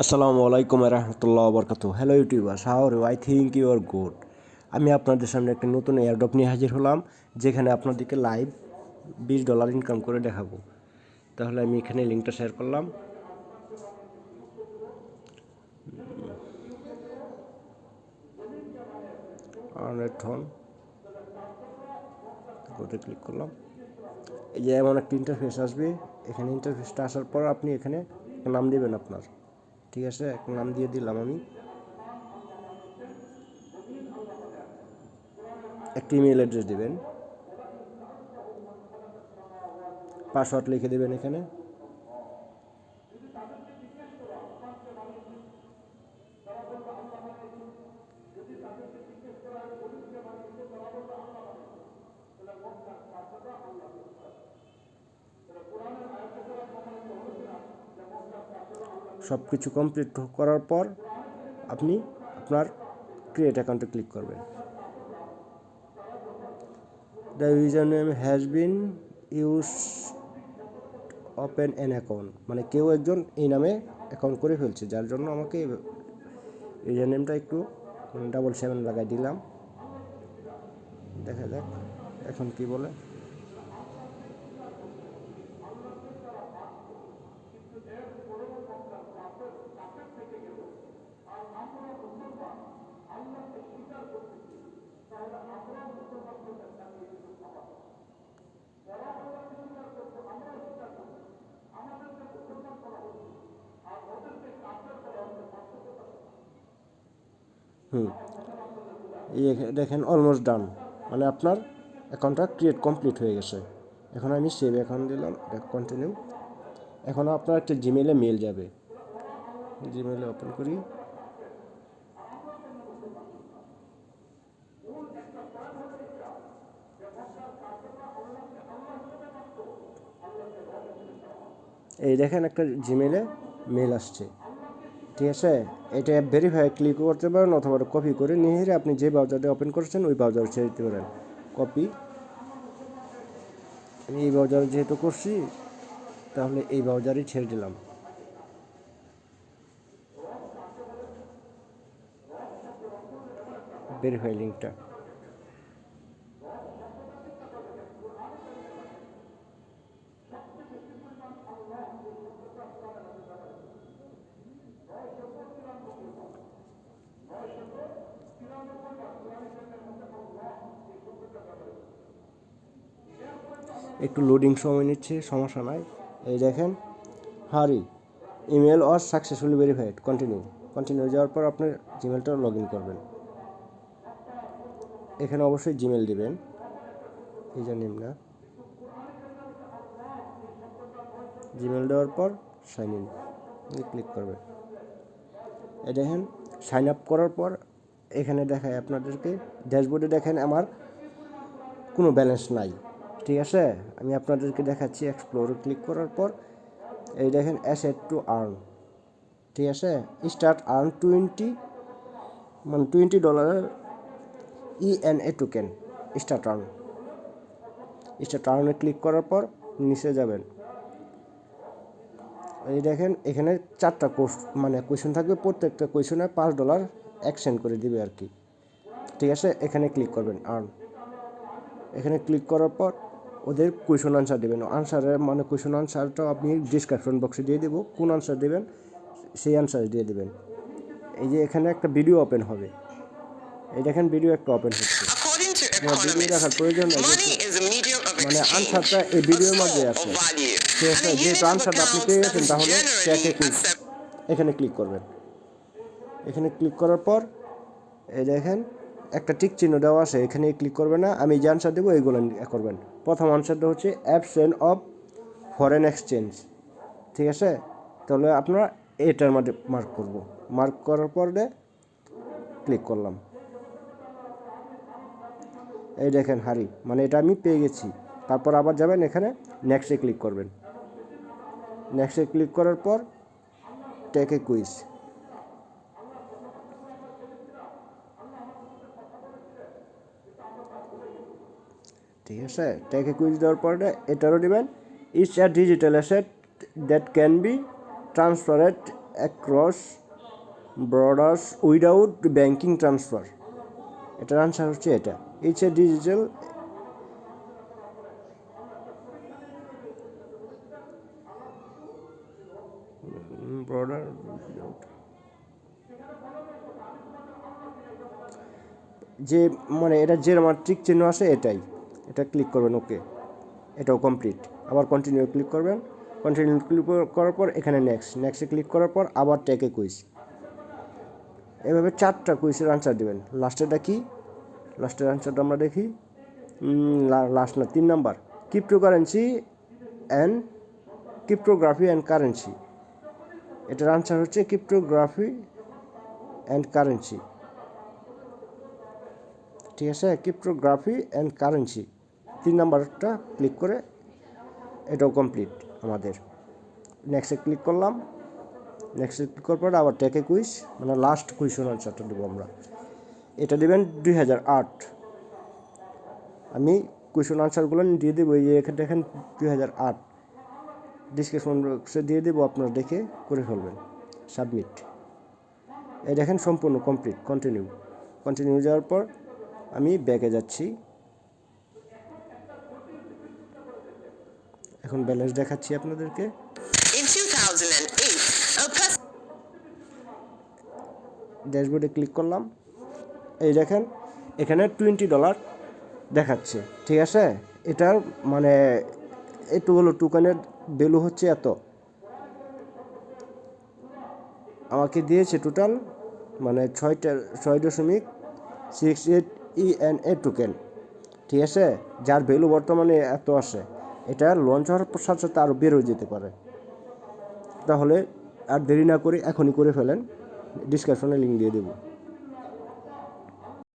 আসসালামু আলাইকুম রহমতুল্লাহ বরকাত। Hello YouTubers, how are you? I think you are good. আমি আপনাদের সামনে একটা নতুন এয়ারড্রপ নিয়ে হাজির হলাম, যেখানে আপনাদেরকে লাইভ $20 ইনকাম করে দেখাবো। তাহলে আমি এখানে লিঙ্কটা শেয়ার করলাম। অন ওতে ক্লিক করলাম। এই যে এমন একটা ইন্টারফেস আসবে। এখানে ইন্টারফেসটা আসার পর আপনি এখানে একটা নাম দেবেন আপনার। ঠিক আছে, একটা নাম দিয়ে দিলাম আমি। একটা ইমেল অ্যাড্রেস দেবেন, পাসওয়ার্ড লিখে দেবেন এখানে। সব কিছু কমপ্লিট করার পর আপনি আপনার ক্রিয়েট অ্যাকাউন্টে ক্লিক করবেন। The user name has been use open an account, মানে কেউ একজন এই নামে অ্যাকাউন্ট করে ফেলছে, যার জন্য আমাকে ইউজার নেমটা একটু 7 লাগাই দিলাম। দেখা যাক এখন কি বলে। এই দেখেন অলমোস্ট ডান, মানে আপনার অ্যাকাউন্টটা ক্রিয়েট কমপ্লিট হয়ে গেছে। এখন আমি সেভ অ্যাকাউন্ট দিলাম, কন্টিনিউ। এখন আপনার একটা জিমেলে মেল যাবে। জিমেলে ওপেন করি। এই দেখেন একটা জিমেলে মেল আসছে। ঠিক আছে, এটা ভেরিফাই ক্লিক করতে পারেন, অথবা কপি করে নিয়ে আপনি যে ব্রাউজারটা ওপেন করছেন ওই ব্রাউজারে ছেড়ে দিতে পারেন। কপি, আমি এই ব্রাউজারে যেহেতু করছি তাহলে এই ব্রাউজারই ছেড়ে দিলাম। ভেরিফাই লিঙ্কটা একটু লোডিং সময় নিচ্ছে, সমস্যা নাই। এই দেখেন হারি email or successfully verified, continue যাওয়ার পর আপনার জিমেলটা লগ ইন করবেন। এখানে অবশ্যই জিমেল দিবেন, এই যে নেম না। জিমেল দেওয়ার পর সাইন ইন ক্লিক করবেন। এই দেখেন সাইন আপ করার পর এখানে দেখায় আপনাদেরকে ড্যাশবোর্ডে দেখেন আমার কোনো ব্যালেন্স নাই। ঠিক আছে, আমি আপনাদেরকে দেখাচ্ছি। এক্সপ্লোরে ক্লিক করার পর এই দেখেন অ্যাসেট টু আর্ন। ঠিক আছে, স্টার্ট আর্ন 20, মানে $20 ENA টোকেন। স্টার্ট আর্নে ক্লিক করার পর নিচে যাবেন। এই দেখেন এখানে 4টা মানে কোয়েশন থাকবে, প্রত্যেকটা কোয়েশনে $5 এক্সচেঞ্জ করে দিবে আর কি। ঠিক আছে, এখানে ক্লিক করবেন আর্ন। এখানে ক্লিক করার পর ওদের কোয়েশন আনসার দেবেন। আনসারের মানে কোয়েশন আনসারটাও আপনি ডিসক্রিপশন বক্সে দিয়ে দেবো, কোন আনসার দেবেন সেই আনসার দিয়ে দেবেন। এই যে এখানে একটা ভিডিও ওপেন হবে, এই দেখেন ভিডিও একটা ওপেন হচ্ছে। ভিডিও দেখার প্রয়োজন নেই, মানে আনসারটা এই ভিডিওর মধ্যে আছে। ঠিক আছে, যেহেতু আনসারটা আপনি পেয়ে গেছেন তাহলে ট্র্যাকে ক্লিক, এখানে ক্লিক করবেন। এখানে ক্লিক করার পর এই দেখেন একটা টিক চিহ্ন দেওয়া আছে, এখানে ক্লিক করবেন না। আমি যে আনসার দেবো এইগুলো করবেন। প্রথম আনসারটা হচ্ছে অ্যাবসেন্ট অফ ফরেন এক্সচেঞ্জ। ঠিক আছে, তাহলে আপনারা এটার মধ্যে মার্ক করার পরে ক্লিক করলাম। এই দেখেন হারি, মানে এটা আমি পেয়ে গেছি। তারপর আবার যাবেন এখানে নেক্সটে ক্লিক করবেন। নেক্সটে ক্লিক করার পর টেক এ কুইজ। ঠিক আছে, টেক এ কুইজ দেওয়ার পরে এটারও দেবেন। It's a digital asset that can be transferred across borders without banking transfer. এটার আনসার হচ্ছে এটা। ইটস এ ডিজিটাল বর্ডার যে মানে এটা যে আমার টিক চিহ্ন আছে এটাই, এটা ক্লিক করবেন। ওকে, এটাও কমপ্লিট। আবার কন্টিনিউ ক্লিক করবেন। কন্টিনিউ ক্লিক করার পর এখানে নেক্সটে ক্লিক করার পর আবার টেকে কুইজ। এভাবে 4টা কুইজের আনসার দেবেন। লাস্টেরটা কি? লাস্টের আনসারটা আমরা দেখি। লাস্ট না, 3 number, cryptocurrency and cryptography and currency. এটার আনসার হচ্ছে ক্রিপ্টোগ্রাফি অ্যান্ড কারেন্সি। ঠিক আছে, ক্রিপ্টোগ্রাফি অ্যান্ড কারেন্সি 3 নাম্বারটা ক্লিক করে এটাও কমপ্লিট আমাদের। নেক্সটে ক্লিক করলাম। নেক্সটে ক্লিক করার পর আবার টেকে কুইজ, মানে লাস্ট কুইশন আনসারটা দেবো আমরা। এটা দেবেন 2008। আমি কুইশন আনসারগুলো দিয়ে দেবো, এই যে এখানে দেখেন 2008 ডিসক্রিপশন বক্সে দিয়ে দেবো, আপনারা দেখে করে ফেলবেন। সাবমিট। এই দেখেন সম্পূর্ণ কমপ্লিট। কন্টিনিউ যাওয়ার পর আমি ব্যাকে যাচ্ছি। এখন ব্যালেন্স দেখাচ্ছি আপনাদেরকে। ড্যাশবোর্ডে ক্লিক করলাম। এই দেখেন এখানে $20 দেখাচ্ছে। ঠিক আছে, এটার মানে একটু হলো টোকেনের ভ্যালু হচ্ছে এত। আমাকে দিয়েছে টোটাল মানে 6.68 ENA টোকেন। ঠিক আছে, যার ভ্যালু বর্তমানে এত আসে। এটা লঞ্চ হওয়ার সাথে সাথে আরও বেরো যেতে পারে। তাহলে আর দেরি না করে এখনই করে ফেলেন। ডিসক্রিপশনে লিঙ্ক দিয়ে দেবো।